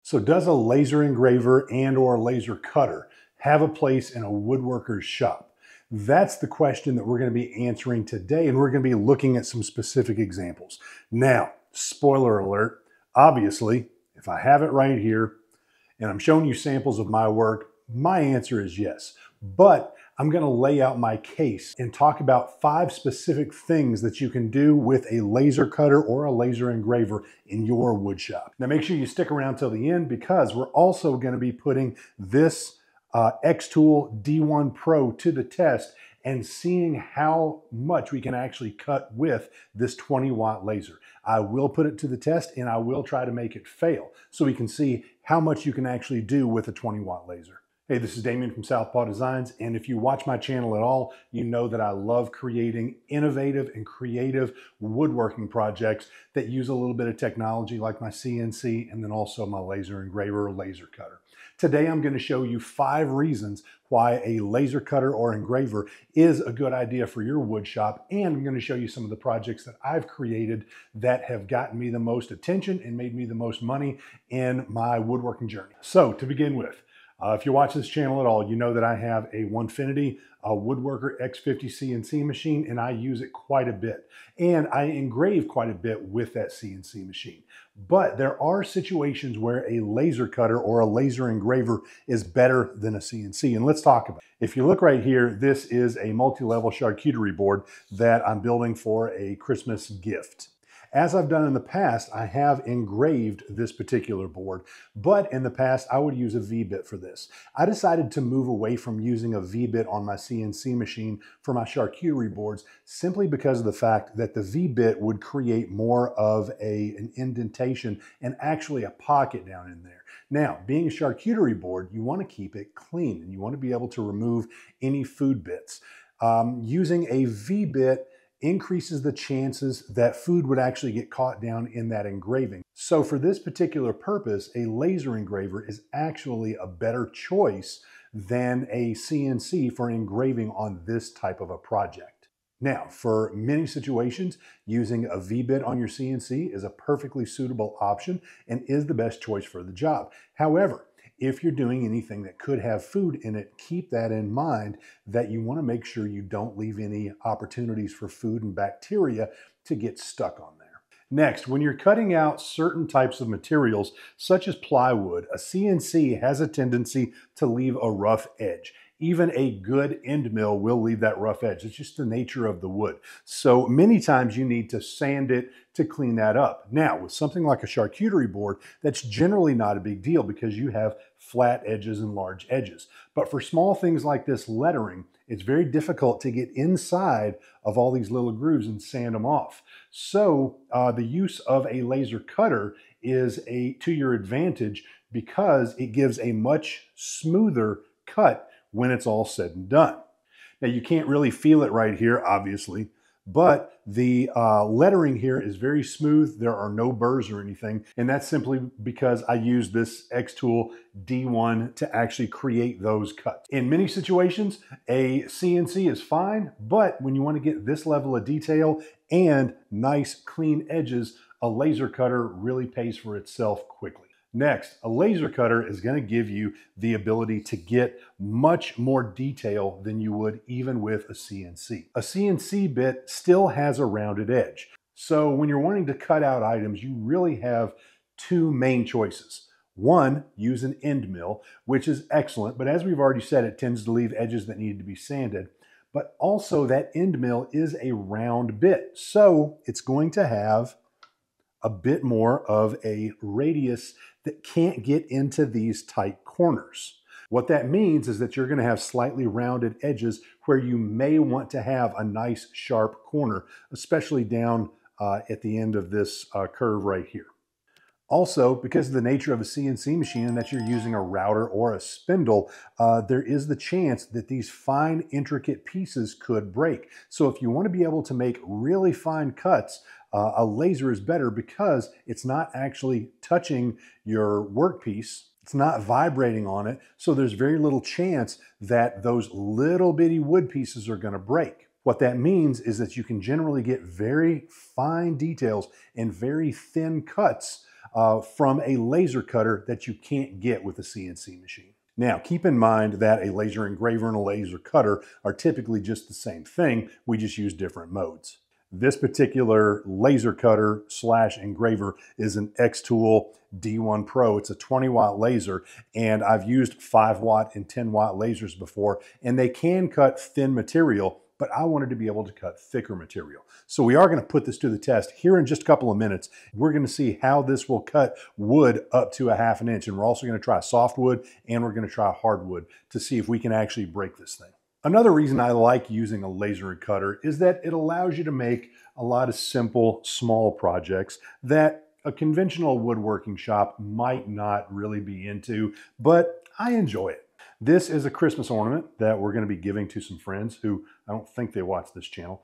So does a laser engraver and or laser cutter have a place in a woodworker's shop? That's the question that we're going to be answering today, and we're going to be looking at some specific examples. Now, spoiler alert, obviously, if I have it right here and I'm showing you samples of my work, my answer is yes. But I'm going to lay out my case and talk about 5 specific things that you can do with a laser cutter or a laser engraver in your wood shop. Now make sure you stick around till the end, because we're also going to be putting this xTool D1 Pro to the test and seeing how much we can actually cut with this 20-watt laser. I will put it to the test and I will try to make it fail so we can see how much you can actually do with a 20-watt laser. Hey, this is Damien from Southpaw Designs, and if you watch my channel at all, you know that I love creating innovative and creative woodworking projects that use a little bit of technology like my CNC and then also my laser engraver or laser cutter. Today I'm going to show you 5 reasons why a laser cutter or engraver is a good idea for your wood shop, and I'm going to show you some of the projects that I've created that have gotten me the most attention and made me the most money in my woodworking journey. So to begin with, if you watch this channel at all, you know that I have a Onefinity Woodworker X50 CNC machine, and I use it quite a bit. And I engrave quite a bit with that CNC machine. But there are situations where a laser cutter or a laser engraver is better than a CNC, and let's talk about it. If you look right here, this is a multi-level charcuterie board that I'm building for a Christmas gift. As I've done in the past, I have engraved this particular board, but in the past I would use a V-bit for this. I decided to move away from using a V-bit on my CNC machine for my charcuterie boards simply because of the fact that the V-bit would create more of an indentation and actually a pocket down in there. Now, being a charcuterie board, you want to keep it clean and you want to be able to remove any food bits. Using a V-bit increases the chances that food would actually get caught down in that engraving. So for this particular purpose, a laser engraver is actually a better choice than a CNC for engraving on this type of a project. Now, for many situations, using a V-bit on your CNC is a perfectly suitable option and is the best choice for the job. However, if you're doing anything that could have food in it, keep that in mind, that you want to make sure you don't leave any opportunities for food and bacteria to get stuck on there. Next, when you're cutting out certain types of materials, such as plywood, a CNC has a tendency to leave a rough edge. Even a good end mill will leave that rough edge. It's just the nature of the wood. So many times you need to sand it to clean that up. Now, with something like a charcuterie board, that's generally not a big deal because you have flat edges and large edges. But for small things like this lettering, it's very difficult to get inside of all these little grooves and sand them off. So the use of a laser cutter is to your advantage because it gives a much smoother cut when it's all said and done. Now you can't really feel it right here, obviously, but the lettering here is very smooth. There are no burrs or anything, and that's simply because I use this xTool D1 to actually create those cuts. In many situations, a CNC is fine, but when you want to get this level of detail and nice clean edges, a laser cutter really pays for itself quickly. Next, a laser cutter is going to give you the ability to get much more detail than you would even with a CNC. A CNC bit still has a rounded edge. So when you're wanting to cut out items, you really have 2 main choices. One, use an end mill, which is excellent, but as we've already said, it tends to leave edges that need to be sanded. But also that end mill is a round bit, so it's going to have a bit more of a radius that can't get into these tight corners. What that means is that you're going to have slightly rounded edges where you may want to have a nice sharp corner, especially down at the end of this curve right here. Also, because of the nature of a CNC machine and that you're using a router or a spindle, there is the chance that these fine, intricate pieces could break. So if you want to be able to make really fine cuts, a laser is better because it's not actually touching your workpiece. It's not vibrating on it, so there's very little chance that those little bitty wood pieces are going to break. What that means is that you can generally get very fine details and very thin cuts from a laser cutter that you can't get with a CNC machine. Now, keep in mind that a laser engraver and a laser cutter are typically just the same thing. We just use different modes. This particular laser cutter slash engraver is an xTool D1 Pro. It's a 20-watt laser, and I've used 5-watt and 10-watt lasers before, and they can cut thin material, but I wanted to be able to cut thicker material. So we are going to put this to the test here in just a couple of minutes. We're going to see how this will cut wood up to 1/2 inch, and we're also going to try softwood, and we're going to try hardwood to see if we can actually break this thing. Another reason I like using a laser cutter is that it allows you to make a lot of simple, small projects that a conventional woodworking shop might not really be into, but I enjoy it. This is a Christmas ornament that we're going to be giving to some friends who I don't think they watch this channel.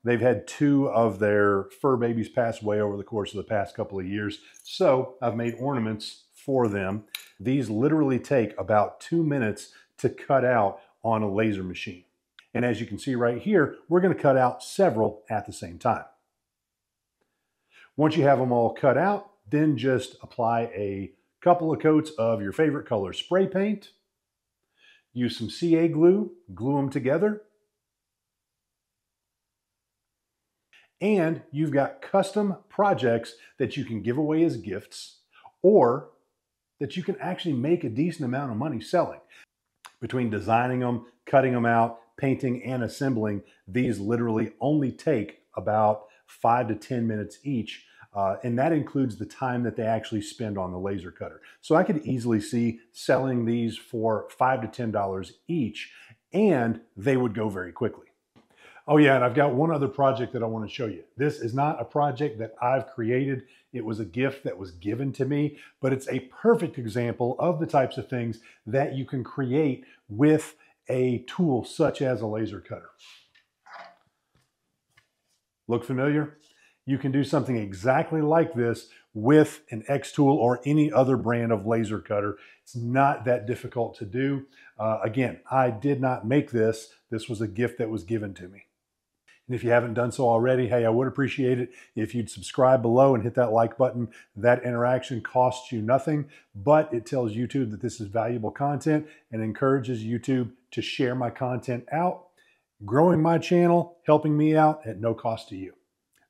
They've had 2 of their fur babies pass away over the course of the past couple of years, so I've made ornaments for them. These literally take about 2 minutes to cut out on a laser machine. And as you can see right here, we're going to cut out several at the same time. Once you have them all cut out, then just apply a couple of coats of your favorite color spray paint. Use some CA glue, glue them together. And you've got custom projects that you can give away as gifts or that you can actually make a decent amount of money selling. Between designing them, cutting them out, painting, and assembling, these literally only take about 5 to 10 minutes each. And that includes the time that they actually spend on the laser cutter. So I could easily see selling these for $5 to $10 each, and they would go very quickly. Oh yeah, and I've got one other project that I want to show you. This is not a project that I've created. It was a gift that was given to me, but it's a perfect example of the types of things that you can create with a tool such as a laser cutter. Look familiar? You can do something exactly like this with an xTool or any other brand of laser cutter. It's not that difficult to do. Again, I did not make this. This was a gift that was given to me. And if you haven't done so already, hey, I would appreciate it if you'd subscribe below and hit that like button. That interaction costs you nothing, but it tells YouTube that this is valuable content and encourages YouTube to share my content out, growing my channel, helping me out at no cost to you.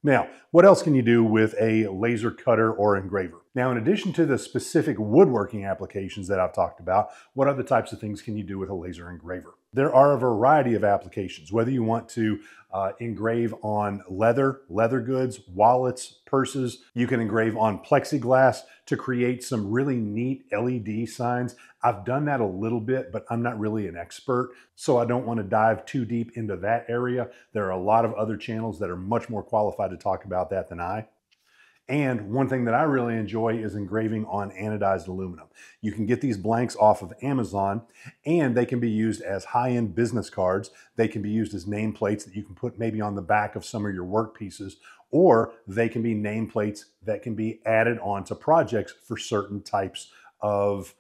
Now, what else can you do with a laser cutter or engraver? Now, in addition to the specific woodworking applications that I've talked about, what other types of things can you do with a laser engraver? There are a variety of applications, whether you want to engrave on leather goods, wallets, purses. You can engrave on plexiglass to create some really neat LED signs. I've done that a little bit, but I'm not really an expert, so I don't want to dive too deep into that area. There are a lot of other channels that are much more qualified to talk about that than I. And one thing that I really enjoy is engraving on anodized aluminum. You can get these blanks off of Amazon, and they can be used as high-end business cards. They can be used as nameplates that you can put maybe on the back of some of your work pieces, or they can be nameplates that can be added onto projects for certain types of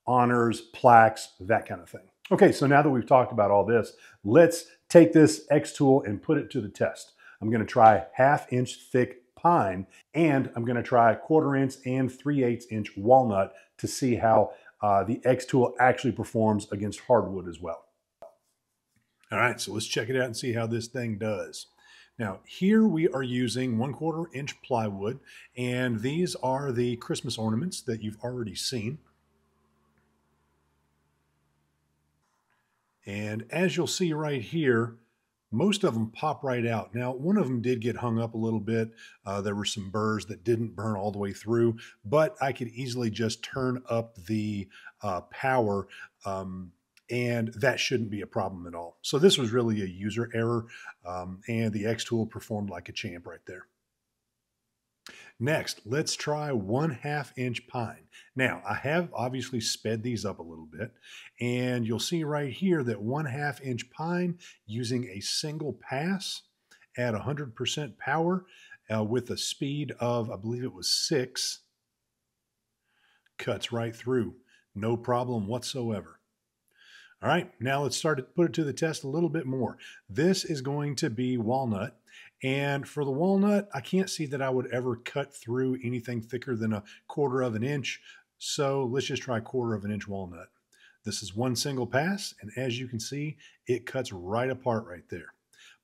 honors, plaques, that kind of thing. Okay, so now that we've talked about all this, let's take this xTool and put it to the test. I'm going to try 1/2 inch thick pine, and I'm going to try 1/4 inch and 3/8 inch walnut to see how the xTool actually performs against hardwood as well. All right, so let's check it out and see how this thing does. Now, here we are using 1/4 inch plywood, and these are the Christmas ornaments that you've already seen. And as you'll see right here, most of them pop right out. Now, one of them did get hung up a little bit. There were some burrs that didn't burn all the way through, but I could easily just turn up the power, and that shouldn't be a problem at all. So this was really a user error, and the xTool performed like a champ right there. Next, let's try 1/2 inch pine. Now, I have obviously sped these up a little bit, and you'll see right here that 1/2 inch pine using a single pass at 100% power with a speed of, I believe it was 6, cuts right through. No problem whatsoever. All right, now let's start to put it to the test a little bit more. This is going to be walnut. And for the walnut, I can't see that I would ever cut through anything thicker than 1/4 of an inch. So let's just try 1/4 of an inch walnut. This is one single pass, and as you can see, it cuts right apart right there.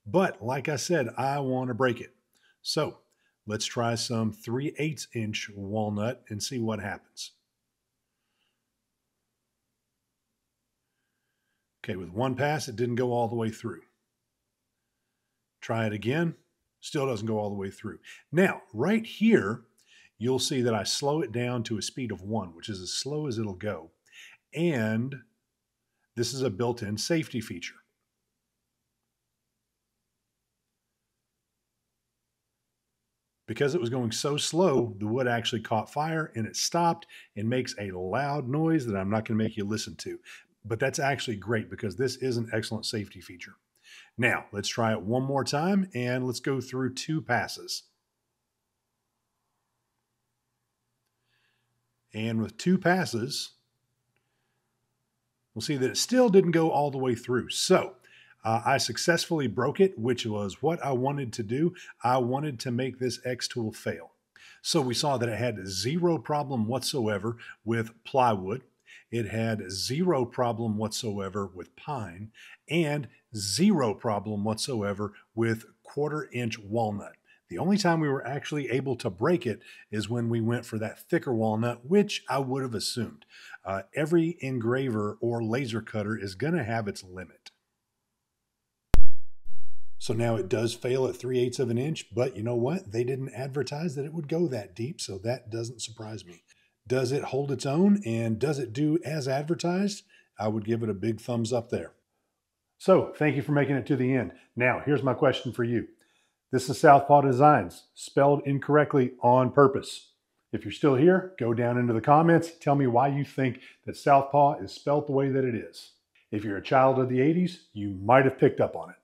But like I said, I want to break it. So let's try some 3/8 inch walnut and see what happens. Okay, with one pass, it didn't go all the way through. Try it again, still doesn't go all the way through. Now, right here, you'll see that I slow it down to a speed of 1, which is as slow as it'll go. And this is a built-in safety feature. Because it was going so slow, the wood actually caught fire and it stopped and makes a loud noise that I'm not going to make you listen to. But that's actually great because this is an excellent safety feature. Now, let's try it one more time and let's go through 2 passes. And with 2 passes, we'll see that it still didn't go all the way through. So I successfully broke it, which was what I wanted to do. I wanted to make this xTool fail. So we saw that it had 0 problem whatsoever with plywood. It had 0 problem whatsoever with pine and 0 problem whatsoever with 1/4 inch walnut. The only time we were actually able to break it is when we went for that thicker walnut, which I would have assumed. Every engraver or laser cutter is going to have its limit. So now it does fail at 3/8 of an inch, but you know what? They didn't advertise that it would go that deep, so that doesn't surprise me. Does it hold its own and does it do as advertised? I would give it a big thumbs up there. So thank you for making it to the end. Now, here's my question for you. This is Southpaw Designs, spelled incorrectly on purpose. If you're still here, go down into the comments. Tell me why you think that Southpaw is spelled the way that it is. If you're a child of the 80s, you might have picked up on it.